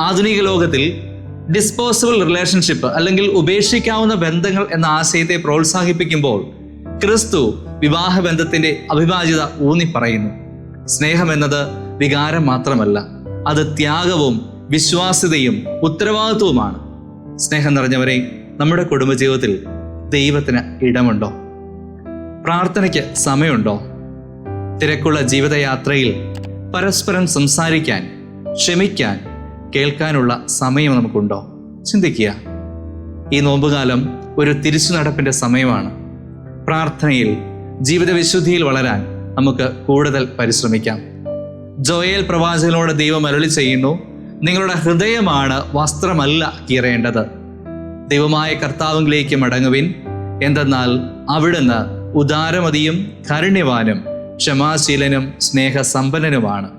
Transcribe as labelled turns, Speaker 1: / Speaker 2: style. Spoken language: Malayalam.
Speaker 1: ആധുനിക ലോകത്തിൽ ഡിസ്പോസിബിൾ റിലേഷൻഷിപ്പ് അല്ലെങ്കിൽ ഉപേക്ഷിക്കാവുന്ന ബന്ധങ്ങൾ എന്ന ആശയത്തെ പ്രോത്സാഹിപ്പിക്കുമ്പോൾ ക്രിസ്തു വിവാഹബന്ധത്തിന്റെ അവിഭാജ്യത ഊന്നി പറയുന്നു. സ്നേഹം എന്നത് വികാരം മാത്രമല്ല, അത് ത്യാഗവും വിശ്വാസ്യതയും ഉത്തരവാദിത്വവുമാണ്. സ്നേഹം നിറഞ്ഞവരെ, നമ്മുടെ കുടുംബജീവിതത്തിൽ ദൈവത്തിന് ഇടമുണ്ടോ? പ്രാർത്ഥനയ്ക്ക് സമയമുണ്ടോ? തിരക്കുള്ള ജീവിതയാത്രയിൽ പരസ്പരം സംസാരിക്കാൻ, ക്ഷമിക്കാൻ, കേൾക്കാനുള്ള സമയം നമുക്കുണ്ടോ? ചിന്തിക്കുക. ഈ നോമ്പുകാലം ഒരു തിരിച്ചു നടപ്പിന്റെ സമയമാണ്. പ്രാർത്ഥനയിൽ, ജീവിത വിശുദ്ധിയിൽ വളരാൻ നമുക്ക് കൂടുതൽ പരിശ്രമിക്കാം. ജോയേൽ പ്രവാചകനോട് ദൈവം അരുളി ചെയ്യുന്നു, നിങ്ങളുടെ ഹൃദയമാണ് വസ്ത്രമല്ല കീറേണ്ടത്. ദൈവമായ കർത്താവിലേക്ക് മടങ്ങുവിൻ, എന്തെന്നാൽ അവിടുന്ന് ഉദാരമതിയും കാരുണ്യവാനും ക്ഷമാശീലനും സ്നേഹസമ്പന്നനുമാണ്.